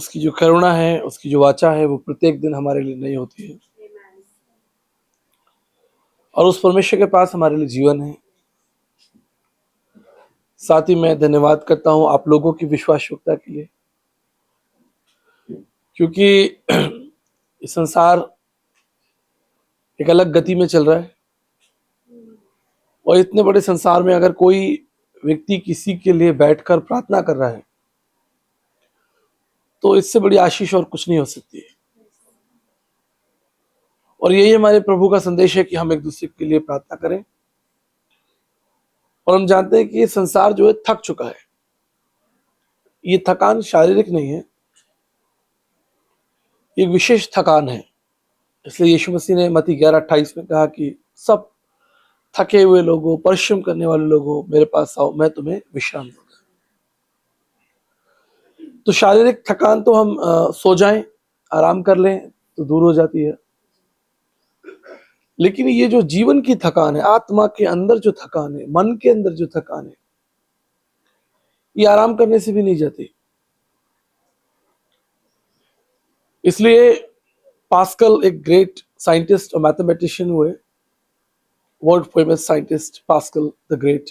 उसकी जो करुणा है, उसकी जो वाचा है, वो प्रत्येक दिन हमारे लिए नई होती है। और उस परमेश्वर के पास हमारे लिए जीवन है। साथ ही मैं धन्यवाद करता हूं आप लोगों की विश्वासयोग्यता के लिए, क्योंकि ये संसार एक अलग गति में चल रहा है, और इतने बड़े संसार में अगर कोई व्यक्ति किसी के लिए बैठकर प्रार्थना कर रहा है, तो इससे बड़ी आशीष और कुछ नहीं हो सकती है। और यही हमारे प्रभु का संदेश है कि हम एक दूसरे के लिए प्रार्थना करें। और हम जानते हैं कि ये संसार जो है थक चुका है। ये थकान शारीरिक नहीं है, एक विशेष थकान है। इसलिए यीशु मसीह ने मत्ती 11:28 में कहा कि सब थके हुए लोगों, परिश्रम करने वाले लोगों, मेरे पास आओ, मैं तुम्हें विश्राम दूंगा। तो शारीरिक थकान तो हम सो जाएं, आराम कर लें तो दूर हो जाती है, लेकिन ये जो जीवन की थकान है, आत्मा के अंदर जो थकान है, मन के अंदर जो थकान है, ये आराम करने से भी नहीं जाती। इसलिए पास्कल एक ग्रेट साइंटिस्ट और मैथमेटिशियन हुए, world famous scientist pascal the great.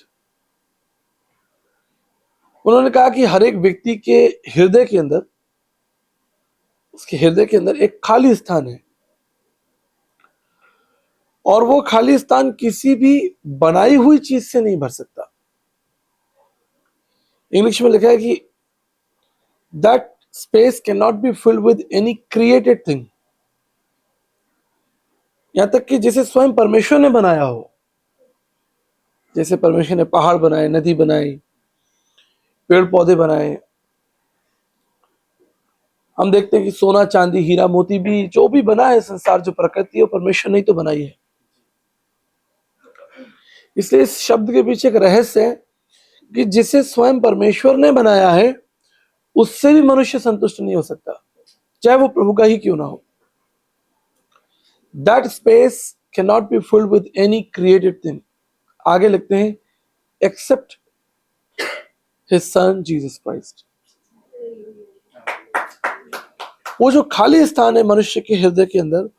उन्होंने कहा कि हर एक व्यक्ति के हृदय के अंदर, उसके हृदय के अंदर एक खाली स्थान है, और वो खाली स्थान किसी भी बनाई हुई चीज से नहीं भर सकता। इंग्लिश में लिखा है कि that space can not be filled with any created thing. यहां तक कि जिसे स्वयं परमेश्वर ने बनाया हो, जैसे परमेश्वर ने पहाड़ बनाए, नदी बनाई, पेड़ पौधे बनाए। हम देखते हैं कि सोना चांदी हीरा मोती भी जो भी बना है संसार, जो प्रकृति है, वो परमेश्वर ने ही तो बनाई है। इसलिए इस शब्द के पीछे एक रहस्य है कि जिसे स्वयं परमेश्वर ने बनाया है, उससे भी मनुष्य संतुष्ट नहीं हो सकता, चाहे वो प्रभु का ही क्यों ना हो। That space can not be filled with any created thing. आगे लिखते हैं, except his son Jesus Christ. वो जो खाली स्थान है मनुष्य के हृदय के अंदर,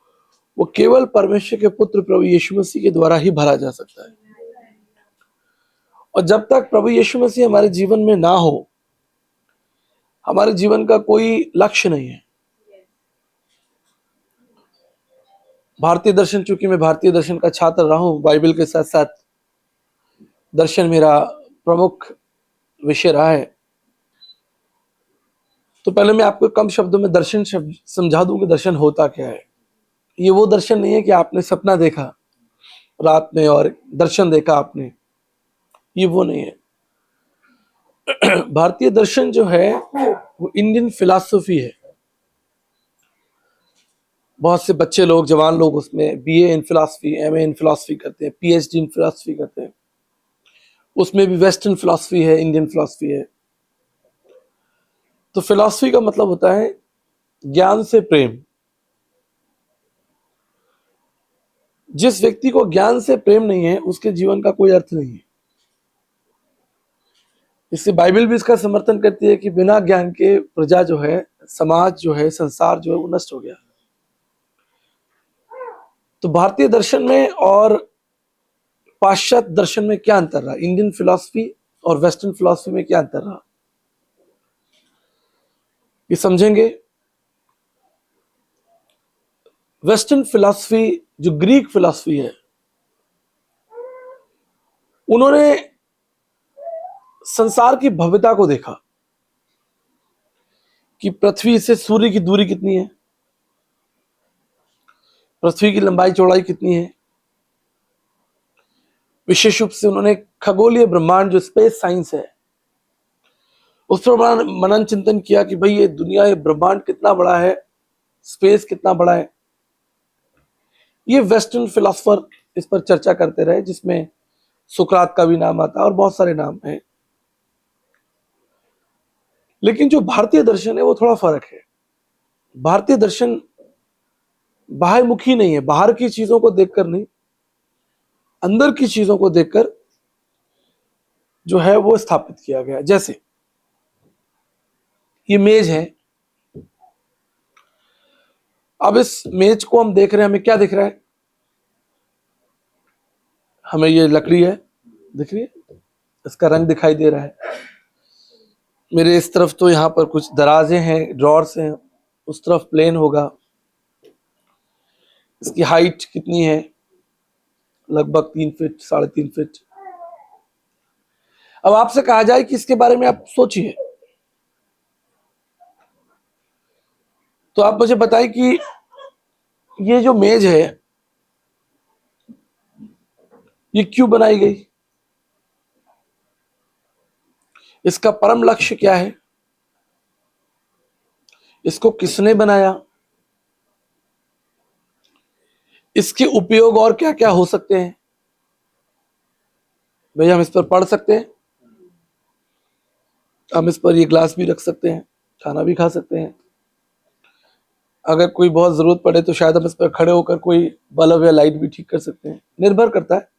वो केवल परमेश्वर के पुत्र प्रभु यीशु मसीह के द्वारा ही भरा जा सकता है। और जब तक प्रभु यीशु मसीह हमारे जीवन में ना हो, हमारे जीवन का कोई लक्ष्य नहीं है। भारतीय दर्शन, चूंकि मैं भारतीय दर्शन का छात्र रहा हूं, बाइबल के साथ साथ दर्शन मेरा प्रमुख विषय रहा है, तो पहले मैं आपको कम शब्दों में दर्शन शब्द समझा दूं कि दर्शन होता क्या है। ये वो दर्शन नहीं है कि आपने सपना देखा रात में और दर्शन देखा आपने, ये वो नहीं है। भारतीय दर्शन जो है वो इंडियन फिलॉसफी है। बहुत से बच्चे लोग, जवान लोग उसमें बीए इन फिलॉसफी, एमए इन फिलॉसफी करते हैं, पीएचडी इन फिलॉसफी करते हैं। उसमें भी वेस्टर्न फिलॉसफी है, इंडियन फिलॉसफी है। तो फिलॉसफी का मतलब होता है ज्ञान से प्रेम। जिस व्यक्ति को ज्ञान से प्रेम नहीं है, उसके जीवन का कोई अर्थ नहीं है। इससे बाइबल भी इसका समर्थन करती है कि बिना ज्ञान के प्रजा जो है, समाज जो है, संसार जो है, वो नष्ट हो गया। तो भारतीय दर्शन में और पाश्चात्य दर्शन में क्या अंतर रहा, इंडियन फिलॉसफी और वेस्टर्न फिलॉसफी में क्या अंतर रहा, ये समझेंगे। वेस्टर्न फिलॉसफी, जो ग्रीक फिलॉसफी है, उन्होंने संसार की भव्यता को देखा कि पृथ्वी से सूर्य की दूरी कितनी है, पृथ्वी की लंबाई चौड़ाई कितनी है। विशेष रूप से उन्होंने खगोलीय ब्रह्मांड, जो स्पेस साइंस है, उस पर मनन चिंतन किया कि भाई ये दुनिया, ये ब्रह्मांड कितना बड़ा है, स्पेस कितना बड़ा है। ये वेस्टर्न फिलोसफर इस पर चर्चा करते रहे, जिसमें सुकरात का भी नाम आता है और बहुत सारे नाम हैं। लेकिन जो भारतीय दर्शन है वो थोड़ा फर्क है। भारतीय दर्शन बाह्यमुखी नहीं है, बाहर की चीजों को देखकर नहीं, अंदर की चीजों को देखकर जो है वो स्थापित किया गया। जैसे ये मेज है, अब इस मेज को हम देख रहे हैं, हमें क्या दिख रहा है? हमें ये लकड़ी है, दिख रही है, इसका रंग दिखाई दे रहा है। मेरे इस तरफ तो यहाँ पर कुछ दराजे हैं, ड्रॉर्स हैं, उस तरफ प्लेन होगा। इसकी हाइट कितनी है? लगभग 3 फीट, 3.5 फीट। अब आपसे कहा जाए कि इसके बारे में आप सोचिए, तो आप मुझे बताइए कि ये जो मेज है ये क्यों बनाई गई? इसका परम लक्ष्य क्या है? इसको किसने बनाया? इसके उपयोग और क्या क्या हो सकते हैं? भैया हम इस पर पढ़ सकते हैं, हम इस पर ये ग्लास भी रख सकते हैं, खाना भी खा सकते हैं। अगर कोई बहुत जरूरत पड़े तो शायद हम इस पर खड़े होकर कोई बल्ब या लाइट भी ठीक कर सकते हैं, निर्भर करता है।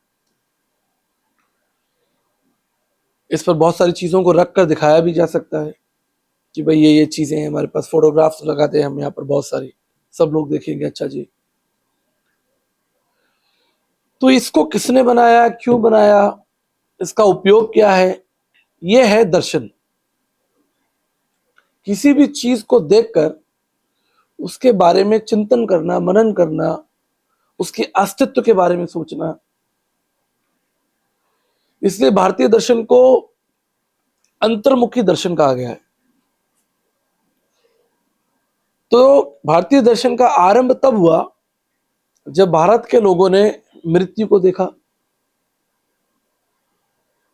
इस पर बहुत सारी चीजों को रख कर दिखाया भी जा सकता है कि भाई ये चीजें हैं हमारे पास। फोटोग्राफ्स लगाते हैं हम यहाँ पर बहुत सारी, सब लोग देखेंगे अच्छा जी। तो इसको किसने बनाया, क्यों बनाया, इसका उपयोग क्या है? यह है दर्शन। किसी भी चीज को देखकर उसके बारे में चिंतन करना, मनन करना, उसके अस्तित्व के बारे में सोचना। इसलिए भारतीय दर्शन को अंतर्मुखी दर्शन कहा गया है। तो भारतीय दर्शन का आरंभ तब हुआ जब भारत के लोगों ने मृत्यु को देखा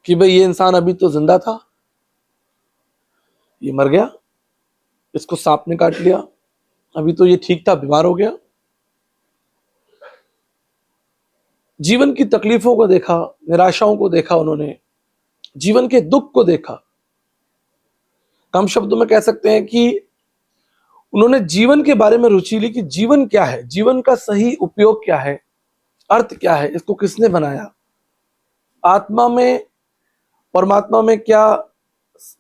कि भाई ये इंसान अभी तो जिंदा था, ये मर गया, इसको सांप ने काट लिया, अभी तो ये ठीक था, बीमार हो गया। जीवन की तकलीफों को देखा, निराशाओं को देखा, उन्होंने जीवन के दुख को देखा। कम शब्दों में कह सकते हैं कि उन्होंने जीवन के बारे में रुचि ली कि जीवन क्या है, जीवन का सही उपयोग क्या है, अर्थ क्या है, इसको किसने बनाया, आत्मा में परमात्मा में क्या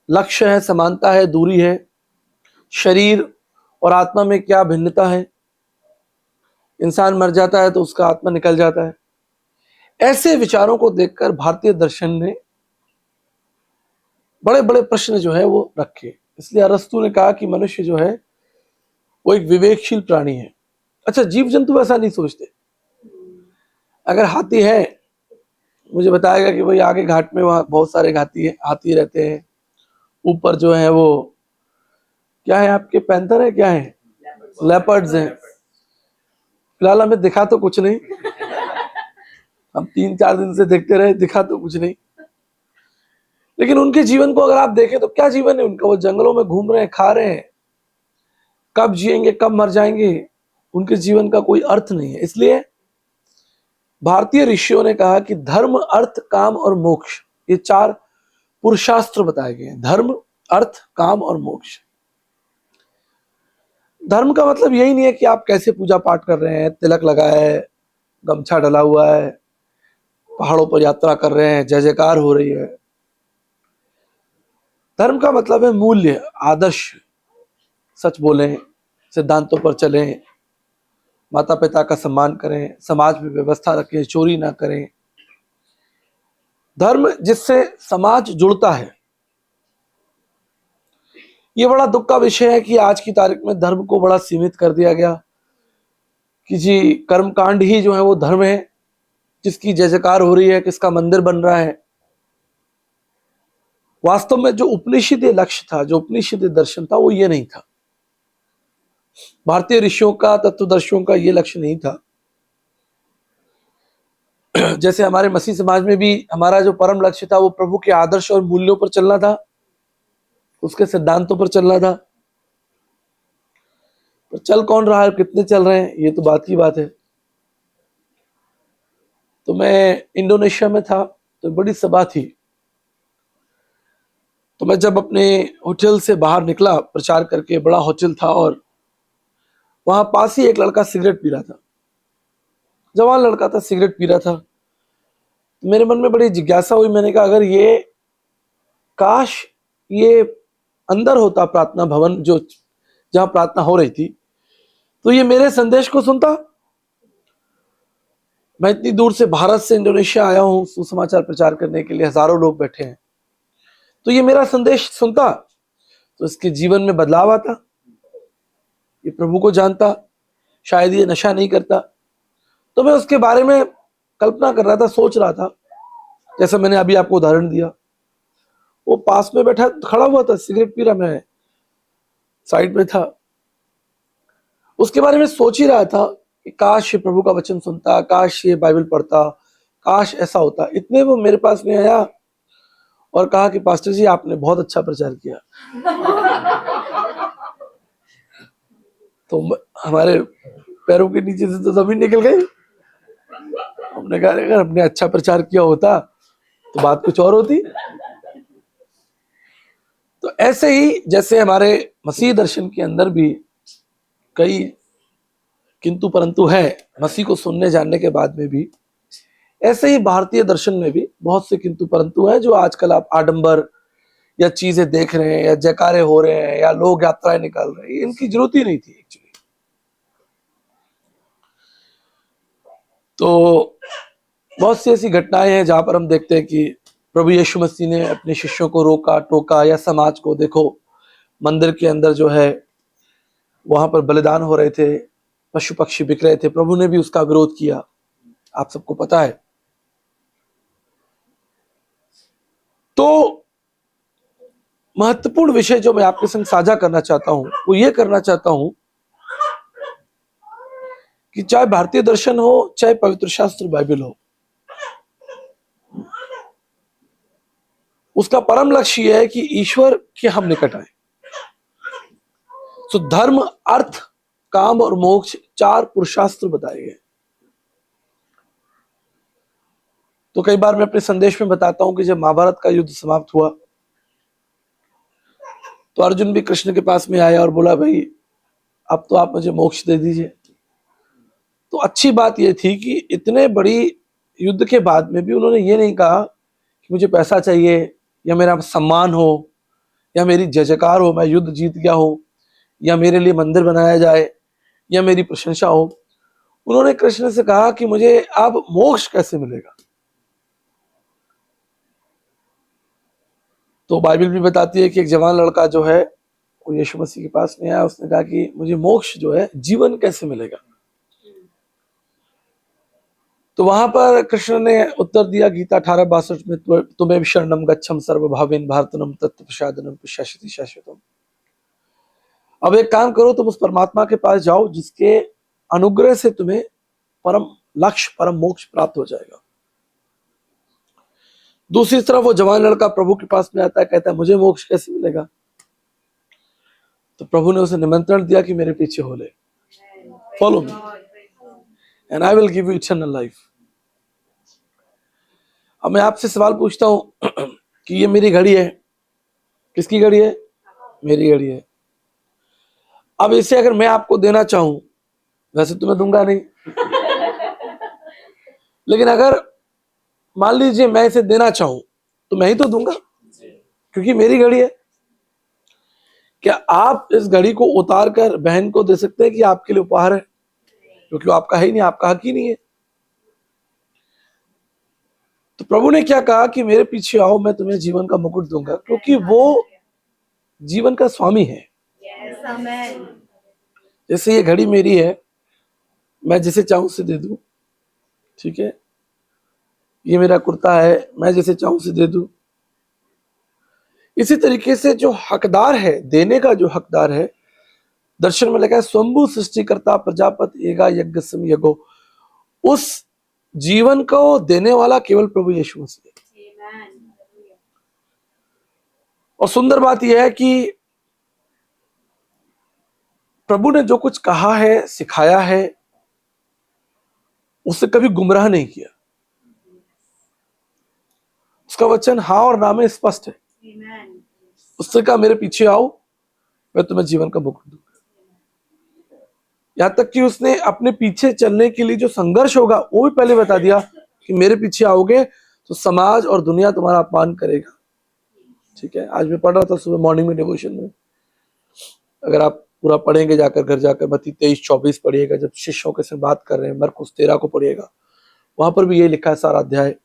लक्ष्य है, समानता है, दूरी है, शरीर और आत्मा में क्या भिन्नता है, इंसान मर जाता है तो उसका आत्मा निकल जाता है। ऐसे विचारों को देखकर भारतीय दर्शन ने बड़े बड़े प्रश्न जो है वो रखे। इसलिए अरस्तु ने कहा कि मनुष्य जो है वो एक विवेकशील प्राणी है। अच्छा, जीव जंतु ऐसा नहीं सोचते। अगर हाथी है, मुझे बताएगा कि भाई आगे घाट में वहां बहुत सारे हाथी रहते हैं। ऊपर जो है वो क्या है, आपके पैंथर है, क्या है, लेपर्ड्स हैं। फिलहाल हमें दिखा तो कुछ नहीं, हम 3-4 दिन से देखते रहे, दिखा तो कुछ नहीं। लेकिन उनके जीवन को अगर आप देखें तो क्या जीवन है उनका? वो जंगलों में घूम रहे हैं, खा रहे हैं, कब जिएंगे कब मर जाएंगे, उनके जीवन का कोई अर्थ नहीं है। इसलिए भारतीय ऋषियों ने कहा कि धर्म, अर्थ, काम और मोक्ष, ये 4 पुरुषास्त्र बताए गए हैं। धर्म, अर्थ, काम और मोक्ष। धर्म का मतलब यही नहीं है कि आप कैसे पूजा पाठ कर रहे हैं, तिलक लगा है, गमछा डला हुआ है, पहाड़ों पर यात्रा कर रहे हैं, जय जयकार हो रही है। धर्म का मतलब है मूल्य, आदर्श, सच बोलें, सिद्धांतों पर चलें, माता पिता का सम्मान करें, समाज में व्यवस्था रखें, चोरी ना करें। धर्म जिससे समाज जुड़ता है। ये बड़ा दुख का विषय है कि आज की तारीख में धर्म को बड़ा सीमित कर दिया गया कि जी कर्मकांड ही जो है वो धर्म है, किसकी जय जयकार हो रही है, किसका मंदिर बन रहा है। वास्तव में जो उपनिषदीय लक्ष्य था, जो उपनिषदीय दर्शन था, वो ये नहीं था। भारतीय ऋषियों का, तत्वदर्शियों का ये लक्ष्य नहीं था। जैसे हमारे मसीह समाज में भी हमारा जो परम लक्ष्य था वो प्रभु के आदर्श और मूल्यों पर चलना था, उसके सिद्धांतों पर चलना था। पर चल कौन रहा है, कितने चल रहे हैं, ये तो बात की बात है। तो मैं इंडोनेशिया में था, तो बड़ी सभा थी। तो मैं जब अपने होटल से बाहर निकला प्रचार करके, बड़ा होटल था, और वहां पास ही एक लड़का सिगरेट पी रहा था, जवान लड़का था, सिगरेट पी रहा था। तो मेरे मन में बड़ी जिज्ञासा हुई। मैंने कहा अगर ये, काश ये अंदर होता प्रार्थना भवन, जो जहां प्रार्थना हो रही थी, तो ये मेरे संदेश को सुनता। मैं इतनी दूर से भारत से इंडोनेशिया आया हूं सुसमाचार प्रचार करने के लिए, हजारों लोग बैठे हैं, तो ये मेरा संदेश सुनता तो इसके जीवन में बदलाव आता, ये प्रभु को जानता, शायद ये नशा नहीं करता। तो मैं उसके बारे में कल्पना कर रहा था, सोच रहा था, जैसा मैंने अभी आपको उदाहरण दिया। वो पास में बैठा खड़ा हुआ था, सिगरेट पी रहा, मैं साइड में था, उसके बारे में सोच ही रहा था कि काश ये प्रभु का वचन सुनता, काश ये बाइबल पढ़ता, काश ऐसा होता। इतने वो मेरे पास में आया और कहा कि पास्टर जी आपने बहुत अच्छा प्रचार किया। तो हमारे पैरों के नीचे से तो जमीन निकल गई। हमने कहा अगर हमने अच्छा प्रचार किया होता तो बात कुछ और होती। तो ऐसे ही जैसे हमारे मसीह दर्शन के अंदर भी कई किंतु परंतु है मसीह को सुनने जानने के बाद में भी, ऐसे ही भारतीय दर्शन में भी बहुत से किंतु परंतु हैं जो आजकल आप आडंबर या चीजें देख रहे हैं या जयकारे हो रहे हैं या लोग यात्राएं निकाल रहे हैं, इनकी जरूरत ही नहीं थी एक्चुअली। तो बहुत सी ऐसी घटनाएं हैं जहां पर हम देखते हैं कि प्रभु यीशु मसीह ने अपने शिष्यों को रोका टोका, या समाज को, देखो मंदिर के अंदर जो है वहां पर बलिदान हो रहे थे, पशु पक्षी बिक रहे थे, प्रभु ने भी उसका विरोध किया, आप सबको पता है। तो महत्वपूर्ण विषय जो मैं आपके संग साझा करना चाहता हूं वो ये करना चाहता हूं कि चाहे भारतीय दर्शन हो चाहे पवित्र शास्त्र बाइबल हो, उसका परम लक्ष्य यह है कि ईश्वर के हम निकट आए। तो धर्म, अर्थ, काम और मोक्ष 4 पुरुषास्त्र बताए गए। तो कई बार मैं अपने संदेश में बताता हूं कि जब महाभारत का युद्ध समाप्त हुआ तो अर्जुन भी कृष्ण के पास में आया और बोला भाई अब तो आप मुझे मोक्ष दे दीजिए। तो अच्छी बात यह थी कि इतने बड़ी युद्ध के बाद में भी उन्होंने ये नहीं कहा कि मुझे पैसा चाहिए या मेरा सम्मान हो या मेरी जय जयकार हो, मैं युद्ध जीत गया हूं, या मेरे लिए मंदिर बनाया जाए या मेरी प्रशंसा हो। उन्होंने कृष्ण से कहा कि मुझे अब मोक्ष कैसे मिलेगा। तो बाइबल भी बताती है कि एक जवान लड़का जो है वो यीशु मसीह के पास में आया, उसने कहा कि मुझे मोक्ष जो है जीवन कैसे मिलेगा। तो वहां पर कृष्ण ने उत्तर दिया गीता 18:62 में, तुम्हें शरणम गच्छम सर्वभावेन भारतनम तत्व प्रसादनम शाश्वती शाश्वतम। अब एक काम करो, तुम उस परमात्मा के पास जाओ जिसके अनुग्रह से तुम्हें परम लक्ष्य, परम मोक्ष प्राप्त हो जाएगा। दूसरी तरफ वो जवान लड़का प्रभु के पास में आता है, कहता है मुझे मोक्ष कैसे मिलेगा। तो प्रभु ने उसे निमंत्रण दिया कि मेरे पीछे हो ले, follow me and I will give you eternal life. अब मैं आपसे सवाल पूछता हूं कि ये मेरी घड़ी है, किसकी घड़ी है? मेरी घड़ी है। अब इसे अगर मैं आपको देना चाहूं, वैसे तो मैं दूंगा नहीं, लेकिन अगर मान लीजिए मैं इसे देना चाहूं तो मैं ही तो दूंगा क्योंकि मेरी घड़ी है। क्या आप इस घड़ी को उतार कर बहन को दे सकते हैं कि आपके लिए उपहार है? क्योंकि वो आपका है ही नहीं, आपका हक ही नहीं है। तो प्रभु ने क्या कहा कि मेरे पीछे आओ, मैं तुम्हें जीवन का मुकुट दूंगा, क्योंकि वो जीवन का स्वामी है। जैसे ये घड़ी मेरी है, मैं जिसे चाहूं उसे दे दूं, ठीक है। ये मेरा कुर्ता है, मैं जिसे चाहूं उसे दे दूं। इसी तरीके से जो हकदार है, देने का जो हकदार है, दर्शन में लिखा है स्वयंभू सृष्टिकर्ता प्रजापति एगा यज्ञ यगो, उस जीवन को देने वाला केवल प्रभु यीशु मसीह है। और सुंदर बात यह है कि प्रभु ने जो कुछ कहा है, सिखाया है, उससे कभी गुमराह नहीं किया। उसका वचन हाँ और ना में स्पष्ट है। उससे कहा मेरे पीछे आओ, मैं तुम्हें जीवन का मुकुट दूंगा। यहां तक कि उसने अपने पीछे चलने के लिए जो संघर्ष होगा वो भी पहले बता दिया कि मेरे पीछे आओगे तो समाज और दुनिया तुम्हारा अपमान करेगा, ठीक है। आज मैं पढ़ रहा था सुबह मॉर्निंग में डिवोशन में, अगर आप पूरा पढ़ेंगे जाकर, घर जाकर मत्ती 23-24 पढ़िएगा, जब शिष्यों के साथ बात कर रहे हैं, मरकुस 13 को पढ़िएगा, वहां पर भी ये लिखा है सारा अध्याय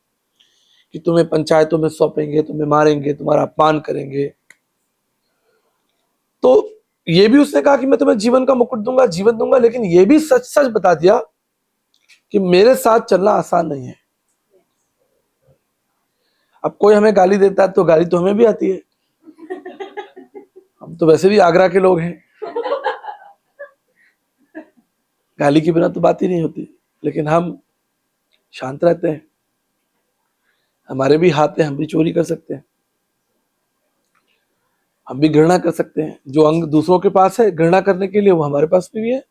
कि तुम्हें पंचायतों में सौंपेंगे, तुम्हें मारेंगे, तुम्हारा अपमान करेंगे। तो ये भी उसने कहा कि मैं तुम्हें जीवन का मुकुट दूंगा, जीवन दूंगा, लेकिन ये भी सच सच बता दिया कि मेरे साथ चलना आसान नहीं है। अब कोई हमें गाली देता है तो गाली तो हमें भी आती है, हम तो वैसे भी आगरा के लोग हैं, गाली के बिना तो बात ही नहीं होती, लेकिन हम शांत रहते हैं। हमारे भी हाथ है, हम भी चोरी कर सकते हैं, हम भी घृणा कर सकते हैं। जो अंग दूसरों के पास है घृणा करने के लिए, वो हमारे पास भी है।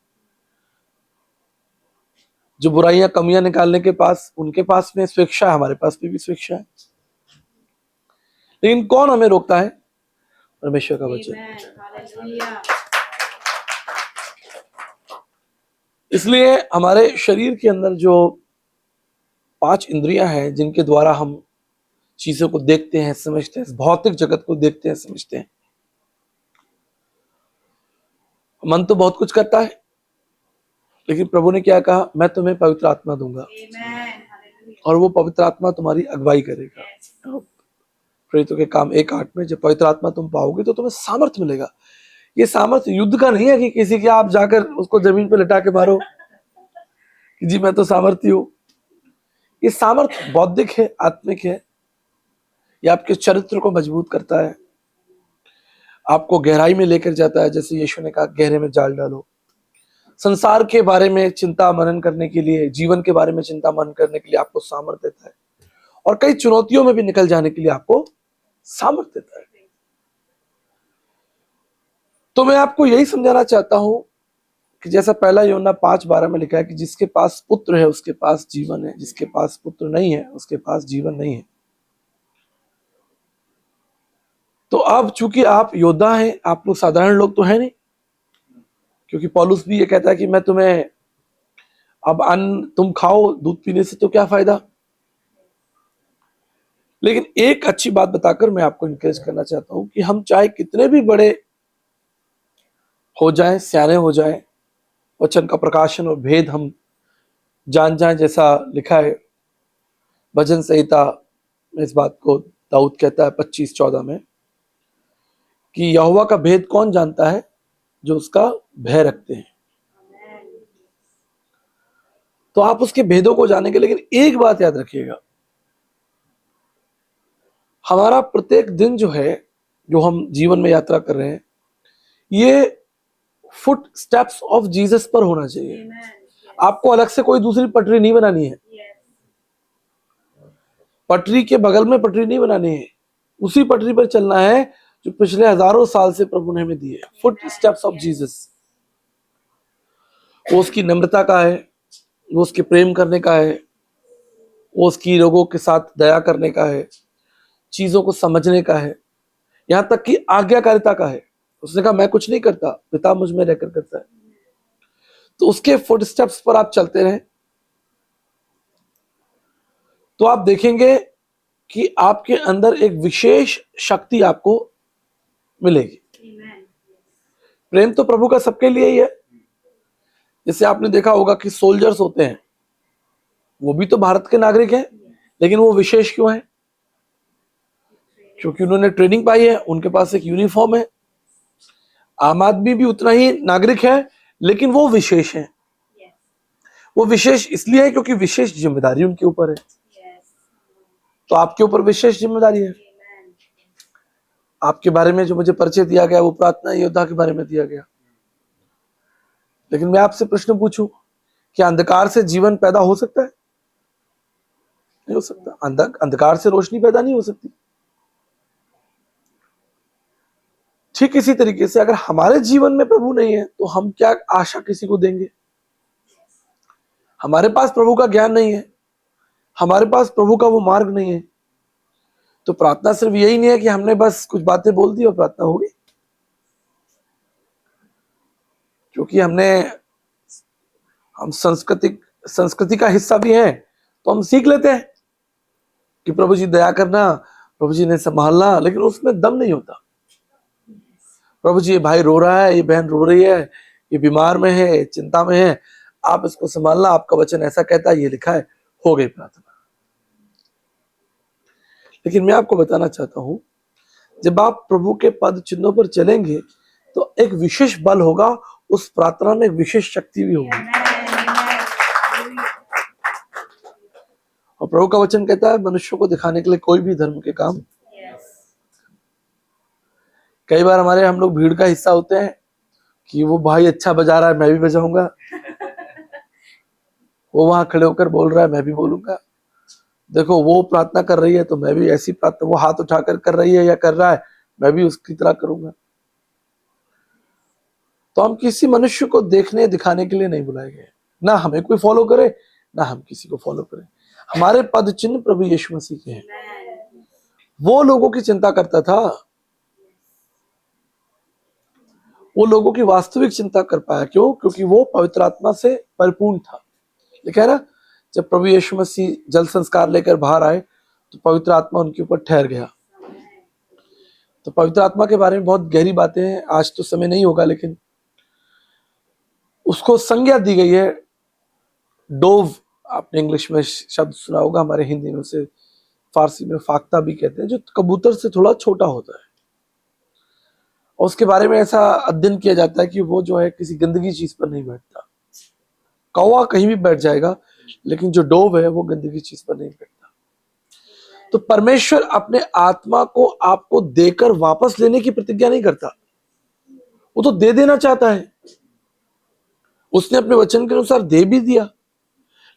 जो बुराइयां कमियां निकालने के पास उनके पास में स्वेच्छा है, हमारे पास भी स्वेच्छा है। लेकिन कौन हमें रोकता है? परमेश्वर का वचन। इसलिए हमारे शरीर के अंदर जो 5 इंद्रियां हैं, जिनके द्वारा हम चीजों को देखते हैं, समझते हैं, भौतिक जगत को देखते हैं, समझते हैं। मन तो बहुत कुछ करता है, लेकिन प्रभु ने क्या कहा? मैं तुम्हें पवित्र आत्मा दूंगा और वो पवित्र आत्मा तुम्हारी अगुवाई करेगा। प्रेरितों के काम 1:8 में, जब पवित्र आत्मा तुम पाओगे तो तुम्हें सामर्थ्य मिलेगा। ये सामर्थ्य युद्ध का नहीं है कि किसी के आप जाकर उसको जमीन पे लटा के मारो कि जी मैं तो सामर्थ्य हूं। ये सामर्थ्य बौद्धिक है, आत्मिक है। ये आपके चरित्र को मजबूत करता है, आपको गहराई में लेकर जाता है। जैसे यीशु ने कहा, गहरे में जाल डालो। संसार के बारे में चिंता मनन करने के लिए, जीवन के बारे में चिंता मनन करने के लिए आपको सामर्थ्य देता है, और कई चुनौतियों में भी निकल जाने के लिए आपको सामर्थ्य देता है। तो मैं आपको यही समझाना चाहता हूं कि जैसा पहला यूहन्ना 5:12 में लिखा है कि जिसके पास पुत्र है उसके पास जीवन है, जिसके पास पुत्र नहीं है उसके पास जीवन नहीं है। तो अब चूंकि आप योद्धा हैं, आप लोग साधारण लोग तो हैं नहीं, क्योंकि पौलुस भी ये कहता है कि मैं तुम्हें अब अन्न तुम खाओ, दूध पीने से तो क्या फायदा। लेकिन एक अच्छी बात बताकर मैं आपको इनकरेज करना चाहता हूं कि हम चाहे कितने भी बड़े हो जाएं, सियाने हो जाएं, वचन का प्रकाशन और भेद हम जान जाएं, जैसा लिखा है भजन संहिता में, इस बात को दाऊद कहता है 25:14 में कि यहोवा का भेद कौन जानता है? जो उसका भय रखते हैं। तो आप उसके भेदों को जानेंगे। लेकिन एक बात याद रखिएगा, हमारा प्रत्येक दिन जो है, जो हम जीवन में यात्रा कर रहे हैं, ये फुट स्टेप्स ऑफ जीसस पर होना चाहिए। आपको अलग से कोई दूसरी पटरी नहीं बनानी है, पटरी के बगल में पटरी नहीं बनानी है, उसी पटरी पर चलना है जो पिछले हजारों साल से प्रभु ने हमें दी है। Foot steps of Jesus. वो उसकी नम्रता का है, वो उसके प्रेम करने का है, वो उसकी लोगों के साथ दया करने का है, चीजों को समझने का है, यहां तक कि आज्ञाकारिता का है। उसने कहा मैं कुछ नहीं करता, पिता मुझ में रहकर करता है। तो उसके फुट स्टेप्स पर आप चलते रहें, तो आप देखेंगे कि आपके अंदर एक विशेष शक्ति आपको मिलेगी। प्रेम तो प्रभु का सबके लिए ही है। जैसे आपने देखा होगा कि सोल्जर्स होते हैं, वो भी तो भारत के नागरिक हैं, लेकिन वो विशेष क्यों हैं? क्योंकि उन्होंने ट्रेनिंग पाई है, उनके पास एक यूनिफॉर्म है। आम आदमी भी उतना ही नागरिक है, लेकिन वो विशेष है। वो विशेष इसलिए है क्योंकि विशेष जिम्मेदारी उनके ऊपर है। तो आपके ऊपर विशेष जिम्मेदारी है। आपके बारे में जो मुझे परिचय दिया गया, वो प्रार्थना योद्धा के बारे में दिया गया। लेकिन मैं आपसे प्रश्न पूछूं, क्या अंधकार से जीवन पैदा हो सकता है? नहीं हो सकता। अंधकार से रोशनी पैदा नहीं हो सकती। ठीक इसी तरीके से अगर हमारे जीवन में प्रभु नहीं है, तो हम क्या आशा किसी को देंगे? हमारे पास प्रभु का ज्ञान नहीं है, हमारे पास प्रभु का वो मार्ग नहीं है, तो प्रार्थना सिर्फ यही नहीं है कि हमने बस कुछ बातें बोल दी और प्रार्थना होगी। क्योंकि हम संस्कृति का हिस्सा भी हैं, तो हम सीख लेते हैं कि प्रभु जी दया करना, प्रभु जी ने संभालना, लेकिन उसमें दम नहीं होता। प्रभु जी ये भाई रो रहा है, ये बहन रो रही है, ये बीमार में है, चिंता में है, आप इसको संभालना, आपका वचन ऐसा कहता है, ये लिखा है, हो गई प्रार्थना। लेकिन मैं आपको बताना चाहता हूं, जब आप प्रभु के पद चिन्हों पर चलेंगे तो एक विशेष बल होगा, उस प्रार्थना में एक विशेष शक्ति भी होगी। और प्रभु का वचन कहता है मनुष्य को दिखाने के लिए कोई भी धर्म के काम। कई बार हम लोग भीड़ का हिस्सा होते हैं कि वो भाई अच्छा बजा रहा है, मैं भी बजाऊंगा, वो वहां खड़े होकर बोल रहा है, मैं भी बोलूंगा, देखो वो प्रार्थना कर रही है तो मैं भी ऐसी प्रार्थना, वो हाथ उठाकर कर रही है या कर रहा है, मैं भी उसकी तरह करूंगा। तो हम किसी मनुष्य को देखने दिखाने के लिए नहीं बुलाए गए, ना हमें कोई फॉलो करे ना हम किसी को फॉलो करें। हमारे पद चिन्ह प्रभु यीशु मसीह के हैं। वो लोगों की चिंता करता था, वो लोगों की वास्तविक चिंता कर पाया। क्यों? क्योंकि वो पवित्र आत्मा से परिपूर्ण था। लिखा है ना, जब प्रभु यीशु मसीह जल संस्कार लेकर बाहर आए तो पवित्र आत्मा उनके ऊपर ठहर गया। तो पवित्र आत्मा के बारे में बहुत गहरी बातें हैं, आज तो समय नहीं होगा, लेकिन उसको संज्ञा दी गई है डोव। आपने इंग्लिश में शब्द सुना होगा, हमारे हिंदी में उसे फारसी में फाख्ता भी कहते हैं, जो कबूतर से थोड़ा छोटा होता है। और उसके बारे में ऐसा अध्ययन किया जाता है कि वो जो है किसी गंदगी चीज पर नहीं बैठता। कौवा कहीं भी बैठ जाएगा, लेकिन जो डोव है वो गंदगी चीज पर नहीं बैठता। तो परमेश्वर अपने आत्मा को आपको देकर वापस लेने की प्रतिज्ञा नहीं करता, वो तो दे देना चाहता है। उसने अपने वचन के अनुसार दे भी दिया,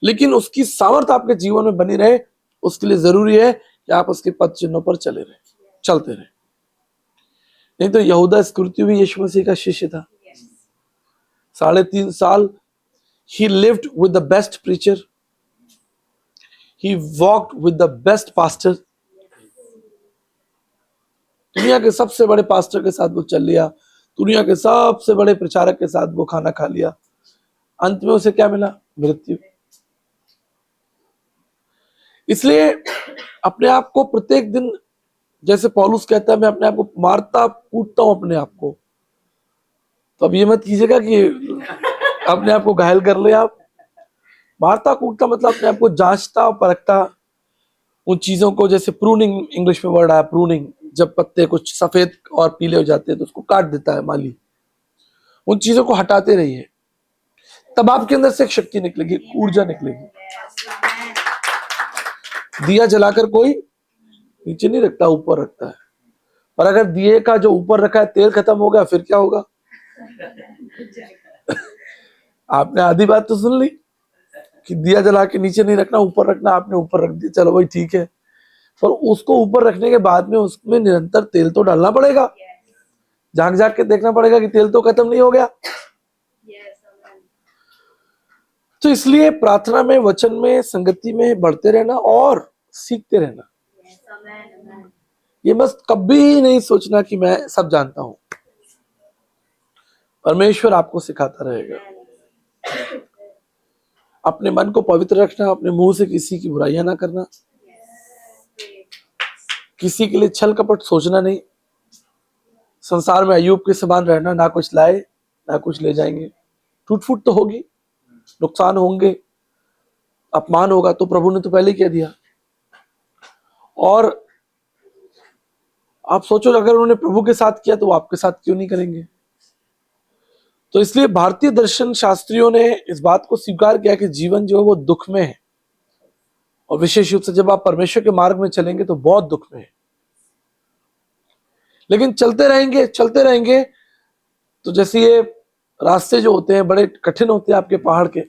लेकिन उसकी सामर्थ आपके जीवन में बनी रहे, उसके लिए जरूरी है कि आप उसके पद चिन्हों पर चलते रहे। नहीं तो यहूदा इस्करियोती भी यीशु मसीह का शिष्य था। 3.5 साल he lived with the best preacher, he walked with the best pastor। दुनिया के सबसे बड़े पास्टर के साथ वो चल लिया, दुनिया के सबसे बड़े प्रचारक के साथ वो खाना खा लिया, अंत में उसे क्या मिला? मृत्यु। इसलिए अपने आप को प्रत्येक दिन, जैसे पौलुस कहता है, मैं अपने आप को मारता कूटता हूं अपने आप को। तो अब ये मत कीजिएगा कि अपने आप को घायल कर ले आप। मारता कूटता मतलब अपने आप को जांचता परखता, उन चीजों को, जैसे प्रूनिंग इंग्लिश में वर्ड आया, प्रूनिंग, जब पत्ते कुछ सफेद और पीले हो जाते हैं तो उसको काट देता है माली। उन चीजों को हटाते रहिए, तब आपके अंदर से एक शक्ति निकलेगी, ऊर्जा निकलेगी। दिया जलाकर कोई नीचे नहीं रखता, ऊपर रखता है। पर अगर दिए का जो ऊपर रखा है तेल खत्म हो गया, फिर क्या होगा? आपने आधी बात तो सुन ली कि दिया जला के नीचे नहीं रखना, ऊपर रखना। आपने ऊपर रख दिया, चलो भाई ठीक है, पर उसको ऊपर रखने के बाद में उसमें निरंतर तेल तो डालना पड़ेगा, झांक झांक के देखना पड़ेगा कि तेल तो खत्म नहीं हो गया। तो इसलिए प्रार्थना में, वचन में, संगति में बढ़ते रहना और सीखते रहना। ये बस कभी नहीं सोचना कि मैं सब जानता हूं। परमेश्वर आपको सिखाता रहेगा। अपने मन को पवित्र रखना, अपने मुंह से किसी की बुराइयां ना करना, किसी के लिए छल कपट सोचना नहीं। संसार में अय्यूब के समान रहना, ना कुछ लाए ना कुछ ले जाएंगे। टूट फूट तो होगी, नुकसान होंगे, अपमान होगा, तो प्रभु ने तो पहले ही कह दिया। और आप सोचो, अगर उन्होंने प्रभु के साथ किया तो वो आपके साथ क्यों नहीं करेंगे? तो इसलिए भारतीय दर्शन शास्त्रियों ने इस बात को स्वीकार किया कि जीवन जो है वो दुख में है, और विशेष रूप से जब आप परमेश्वर के मार्ग में चलेंगे तो बहुत दुख में है। लेकिन चलते रहेंगे तो जैसे ये रास्ते जो होते हैं बड़े कठिन होते हैं आपके पहाड़ के,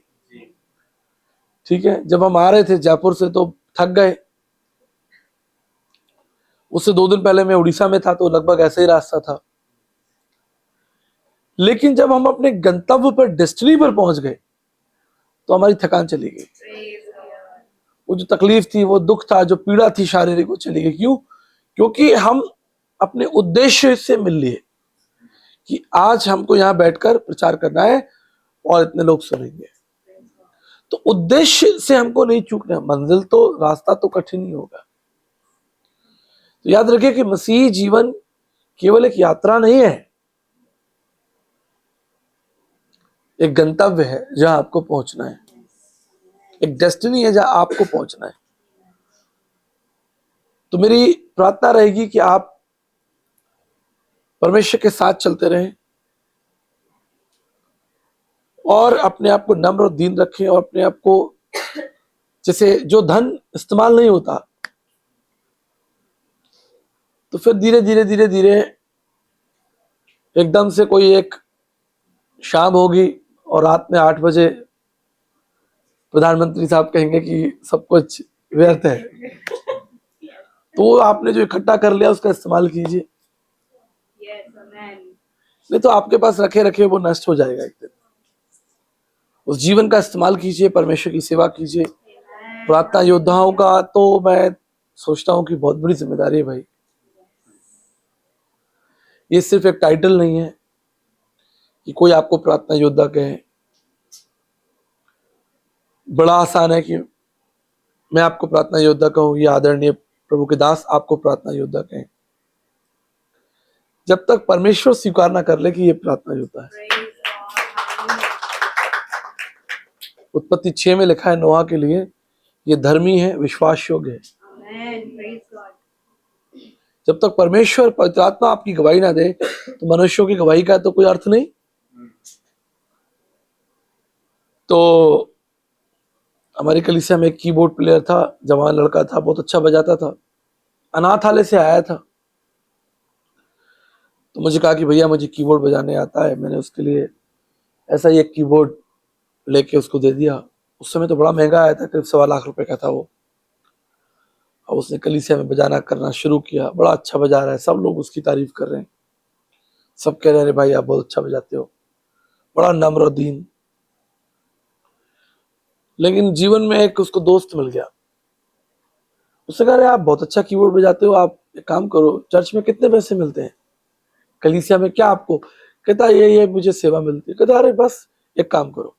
ठीक है। जब हम आ रहे थे जयपुर से तो थक गए, उससे 2 दिन पहले मैं उड़ीसा में था तो लगभग ऐसे ही रास्ता था। लेकिन जब हम अपने गंतव्य पर, डेस्टिनी पर पहुंच गए तो हमारी थकान चली गई। वो जो तकलीफ थी, वो दुख था, जो पीड़ा थी शारीरिक, वो चली गई। क्यों? क्योंकि हम अपने उद्देश्य से मिल लिए कि आज हमको यहाँ बैठकर प्रचार करना है और इतने लोग सुनेंगे। तो उद्देश्य से हमको नहीं चूकना। मंजिल तो, रास्ता तो कठिन ही होगा। तो याद रखिए कि मसीही जीवन केवल एक यात्रा नहीं है, एक गंतव्य है जहां आपको पहुंचना है, एक डेस्टिनी है जहां आपको पहुंचना है। तो मेरी प्रार्थना रहेगी कि आप परमेश्वर के साथ चलते रहें और अपने आप को नम्र और दीन रखें, और अपने आप को, जैसे जो धन इस्तेमाल नहीं होता, तो फिर धीरे धीरे धीरे धीरे एकदम से कोई एक शाम होगी और रात में 8 बजे प्रधानमंत्री साहब कहेंगे कि सब कुछ व्यर्थ है। तो वो आपने जो इकट्ठा कर लिया उसका इस्तेमाल कीजिए, नहीं तो आपके पास रखे रखे वो नष्ट हो जाएगा एक दिन। उस जीवन का इस्तेमाल कीजिए, परमेश्वर की सेवा कीजिए। प्रार्थना योद्धाओं का तो मैं सोचता हूँ कि बहुत बड़ी जिम्मेदारी है भाई। ये सिर्फ एक टाइटल नहीं है कि कोई आपको प्रार्थना योद्धा कहे। बड़ा आसान है कि मैं आपको प्रार्थना योद्धा कहूँ, या आदरणीय प्रभु के दास आपको प्रार्थना योद्धा कहें, जब तक परमेश्वर स्वीकार ना कर ले कि ये प्रार्थना योद्धा है। उत्पत्ति 6 में लिखा है नोहा के लिए, ये धर्मी है, विश्वास योग्य है। जब तक परमेश्वर पवित्र आत्मा आपकी गवाही ना दे तो मनुष्यों की गवाही का तो कोई अर्थ नहीं। तो हमारी कलीसिया में एक कीबोर्ड प्लेयर था, जवान लड़का था, बहुत अच्छा बजाता था, अनाथालय से आया था। तो मुझे कहा कि भैया मुझे कीबोर्ड बजाने आता है। मैंने उसके लिए ऐसा ही एक कीबोर्ड लेके उसको दे दिया। उस समय तो बड़ा महंगा आया था, करीब 1.25 लाख रुपए का था वो। और उसने कलीसिया में बजाना करना शुरू किया, बड़ा अच्छा बजा रहा है, सब लोग उसकी तारीफ कर रहे हैं, सब कह रहे हैं भाई आप बहुत अच्छा बजाते हो, बड़ा नम्र और दीन। लेकिन जीवन में एक उसको दोस्त मिल गया, उसने कहा अरे आप बहुत अच्छा कीबोर्ड बजाते हो, आप एक काम करो, चर्च में कितने पैसे मिलते हैं, कलीसिया में क्या आपको? कहता ये मुझे सेवा मिलती है। कहता अरे बस एक काम करो,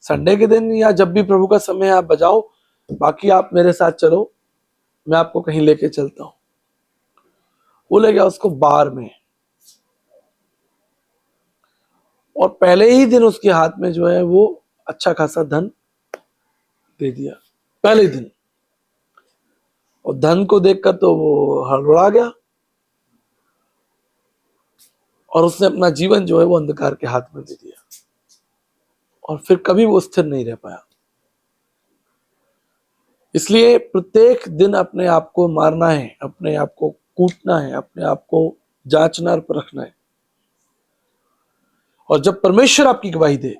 संडे के दिन या जब भी प्रभु का समय है आप बजाओ, बाकी आप मेरे साथ चलो, मैं आपको कहीं लेके चलता हूं। वो ले गया उसको बार में, और पहले ही दिन उसके हाथ में जो है वो अच्छा खासा धन दे दिया, पहले दिन। और धन को देखकर तो वो हड़बड़ा गया, और उसने अपना जीवन जो है वो अंधकार के हाथ में दे दिया, और फिर कभी वो स्थिर नहीं रह पाया। इसलिए प्रत्येक दिन अपने आप को मारना है, अपने आप को कूटना है, अपने आप को जांचना और परखना है। और जब परमेश्वर आपकी गवाही दे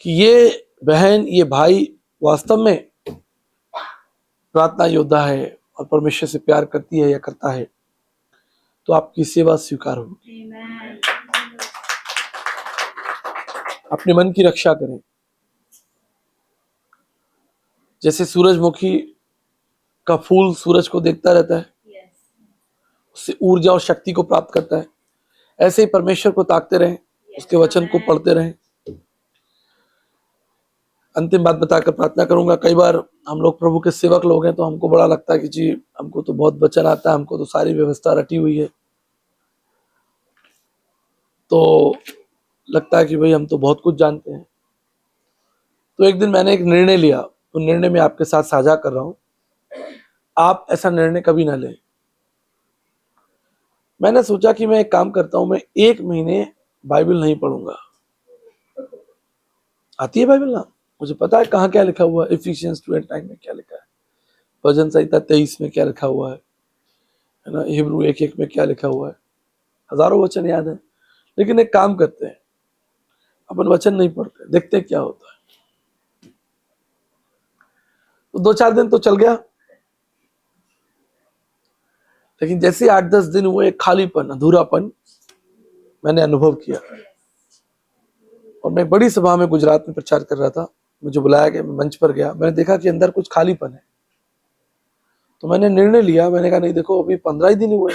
कि ये बहन, ये भाई वास्तव में प्रार्थना योद्धा है और परमेश्वर से प्यार करती है या करता है, तो आपकी सेवा स्वीकार होगी। अपने मन की रक्षा करें। जैसे सूरजमुखी का फूल सूरज को देखता रहता है, उससे ऊर्जा और शक्ति को प्राप्त करता है, ऐसे ही परमेश्वर को ताकते रहें, उसके वचन को पढ़ते रहें। अंतिम बात बताकर प्रार्थना करूंगा। कई बार हम लोग प्रभु के सेवक लोग हैं तो हमको बड़ा लगता है कि जी हमको तो बहुत वचन आता है, हमको तो सारी व्यवस्था रटी हुई है, तो लगता है कि भाई हम तो बहुत कुछ जानते हैं। तो एक दिन मैंने एक निर्णय लिया, तो निर्णय में आपके साथ साझा कर रहा हूं। आप ऐसा निर्णय कभी ना लें। मैंने सोचा कि मैं एक काम करता हूं, मैं 1 महीने बाइबल नहीं पढ़ूंगा। आती है बाइबल ना, मुझे पता है कहाँ क्या लिखा हुआ है, इफिशियंस 2:9 में क्या लिखा है, भजन संहिता 23 में क्या लिखा हुआ है ना, हिब्रू 1:1 में क्या लिखा हुआ है, हजारों वचन याद है। लेकिन एक काम करते हैं, अपन वचन नहीं पढ़ते, देखते हैं क्या होता है। तो 2-4 दिन तो चल गया, लेकिन जैसे 8-10 दिन हुए, एक खालीपन, अधूरापन मैंने अनुभव किया। और मैं बड़ी सभा में गुजरात में प्रचार कर रहा था, मुझे बुलाया गया, मैं मंच पर गया, मैंने देखा कि अंदर कुछ खालीपन है। तो मैंने निर्णय लिया, मैंने कहा नहीं देखो अभी 15 ही दिन हुए,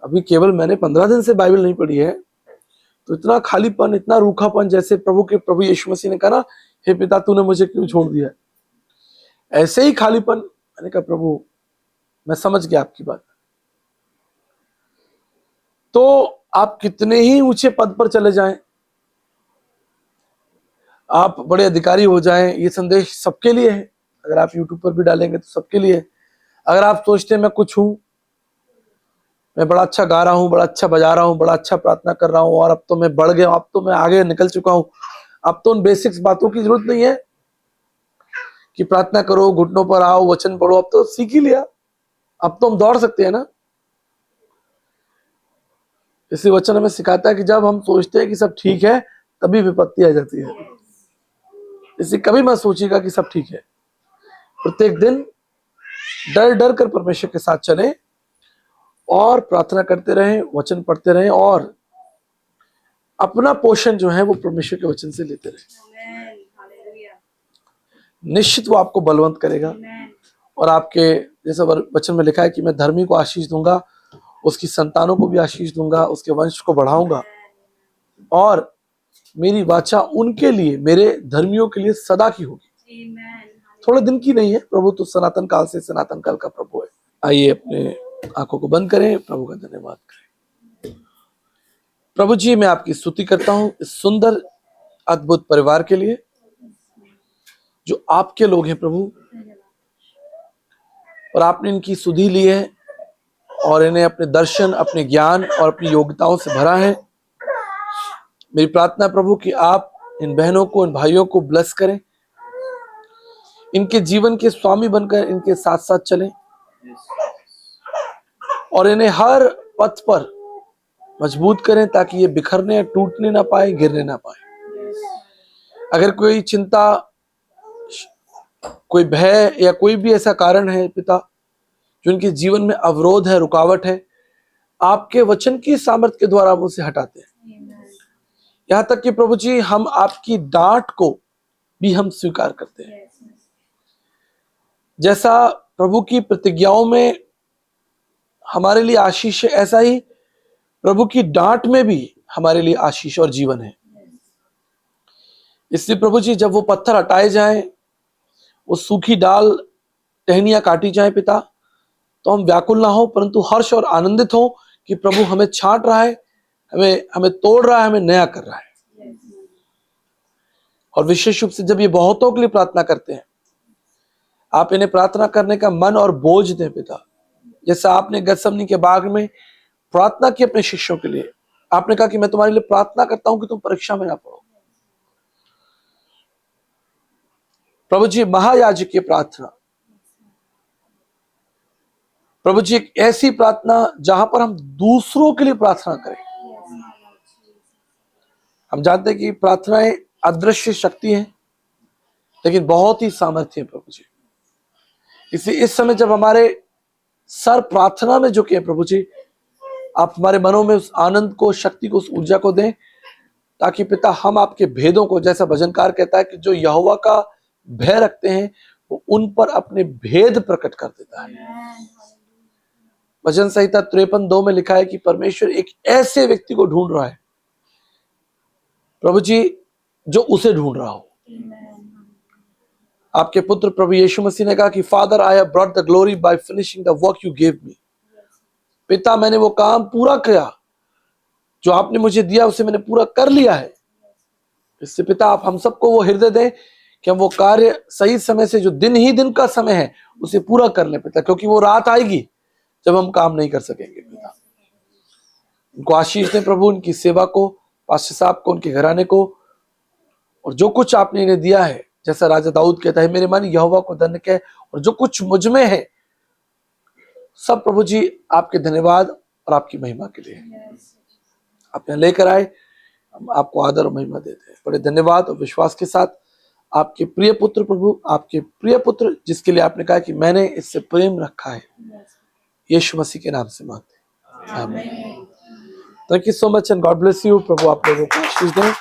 अभी केवल मैंने 15 दिन से बाइबल नहीं पढ़ी है, तो इतना खालीपन, इतना रूखापन, जैसे प्रभु यीशु मसीह ने कहा ना, हे पिता तूने मुझे क्यों छोड़ दिया, ऐसे ही खालीपन। मैंने कहा प्रभु मैं समझ गया आपकी बात। तो आप कितने ही ऊंचे पद पर चले जाएं, आप बड़े अधिकारी हो जाएं, ये संदेश सबके लिए है। अगर आप यूट्यूब पर भी डालेंगे तो सबके लिए है। अगर आप सोचते हैं मैं कुछ हूं, मैं बड़ा अच्छा गा रहा हूँ, बड़ा अच्छा बजा रहा हूँ, बड़ा अच्छा प्रार्थना कर रहा हूँ और अब तो मैं बढ़ गया हूं, अब तो मैं आगे निकल चुका हूँ, अब तो उन बेसिक्स बातों की जरूरत नहीं है कि प्रार्थना करो, घुटनों पर आओ, वचन पढ़ो, अब तो सीख ही लिया, अब तो हम दौड़ सकते हैं ना। इसी वचन हमें सिखाता है कि जब हम सोचते हैं कि सब ठीक है तभी विपत्ति आ जाती है। इसी कभी मत सोचिएगा कि सब ठीक है। प्रत्येक दिन डर डर कर परमेश्वर के साथ चलें और प्रार्थना करते रहें, वचन पढ़ते रहें और अपना पोषण जो है वो परमेश्वर के वचन से लेते रहें। निश्चित वो आपको बलवंत करेगा और आपके, जैसा वचन में लिखा है कि मैं धर्मी को आशीष दूंगा, उसकी संतानों को भी आशीष दूंगा, उसके वंश को बढ़ाऊंगा और मेरी वाचा उनके लिए, मेरे धर्मियों के लिए सदा की होगी, थोड़े दिन की नहीं है। प्रभु तो सनातन काल से सनातन काल का प्रभु है। आइए अपने आंखों को बंद करें, प्रभु का धन्यवाद करें। प्रभु जी, मैं आपकी स्तुति करता हूं इस सुंदर अद्भुत परिवार के लिए जो आपके लोग हैं प्रभु, और आपने इनकी सुधि ली है और इन्हें अपने दर्शन, अपने ज्ञान और अपनी योग्यताओं से भरा है। मेरी प्रार्थना प्रभु कि आप इन बहनों को, इन भाइयों को ब्लेस करें, इनके जीवन के स्वामी बनकर इनके साथ साथ चलें और इन्हें हर पथ पर मजबूत करें ताकि ये बिखरने, टूटने ना पाए, गिरने ना पाए। अगर कोई चिंता, कोई भय या कोई भी ऐसा कारण है पिता जो इनके जीवन में अवरोध है, रुकावट है, आपके वचन की सामर्थ्य के द्वारा हम उसे हटाते हैं। यहां तक कि प्रभु जी हम आपकी डांट को भी हम स्वीकार करते हैं। जैसा प्रभु की प्रतिज्ञाओं में हमारे लिए आशीष है, ऐसा ही प्रभु की डांट में भी हमारे लिए आशीष और जीवन है। इसलिए प्रभु जी जब वो पत्थर हटाए जाएं, वो सूखी डाल, टहनियां काटी जाएं पिता, तो हम व्याकुल ना हो परंतु हर्ष और आनंदित हो कि प्रभु हमें छांट रहा है, हमें तोड़ रहा है, हमें नया कर रहा है। और विशेष रूप से जब ये बहुतों के लिए प्रार्थना करते हैं, आप इन्हें प्रार्थना करने का मन और बोझ दें पिता। जैसा आपने गतसमनी के बाग में प्रार्थना की अपने शिष्यों के लिए, आपने कहा कि मैं तुम्हारे लिए प्रार्थना करता हूं कि तुम परीक्षा में ना पड़ो। प्रभु जी महायाजकीय प्रार्थना, प्रभु जी एक ऐसी प्रार्थना जहां पर हम दूसरों के लिए प्रार्थना करें। हम जानते हैं कि प्रार्थनाएं अदृश्य शक्ति है लेकिन बहुत ही सामर्थ्य है प्रभु जी। इसलिए इस समय जब हमारे सर प्रार्थना में झुके हैं प्रभु जी, आप हमारे मनों में उस आनंद को, शक्ति को, उस ऊर्जा को दें ताकि पिता हम आपके भेदों को, जैसा भजनकार कहता है कि जो यहोवा का भय रखते हैं वो उन पर अपने भेद प्रकट कर देता है। भजन संहिता 53:2 में लिखा है कि परमेश्वर एक ऐसे व्यक्ति को ढूंढ रहा है प्रभु जी जो उसे ढूंढ रहा हो। आपके पुत्र प्रभु यीशु मसीह ने कहा कि father I have brought the glory by finishing the work you give me. पिता मैंने वो काम पूरा किया जो आपने मुझे दिया, उसे मैंने पूरा कर लिया है। इससे पिता आप हम सबको वो हृदय दें कि हम वो कार्य सही समय से, जो दिन ही दिन का समय है, उसे पूरा कर लें पिता, क्योंकि वो रात आएगी जब हम काम नहीं कर सकेंगे पिता। उनको आशीष दें प्रभु, उनकी सेवा को, पास्टर साहब को, उनके घराने को, और जो कुछ आपने इन्हें दिया है, जैसा राजा दाऊद कहता है मेरे मन यहोवा को धन्य कहे, और जो कुछ मुझ में है सब प्रभु जी आपके धन्यवाद और आपकी महिमा के लिए आप यहाँ लेकर आए। हम आपको आदर और महिमा देते हैं बड़े धन्यवाद और विश्वास के साथ। आपके प्रिय पुत्र प्रभु, आपके प्रिय पुत्र जिसके लिए आपने कहा कि मैंने इससे प्रेम रखा है, यीशु मसीह के नाम से मांगते हैं, आमीन। Thank you so much and God bless you. प्रभु आप लोगों को आशीष दें।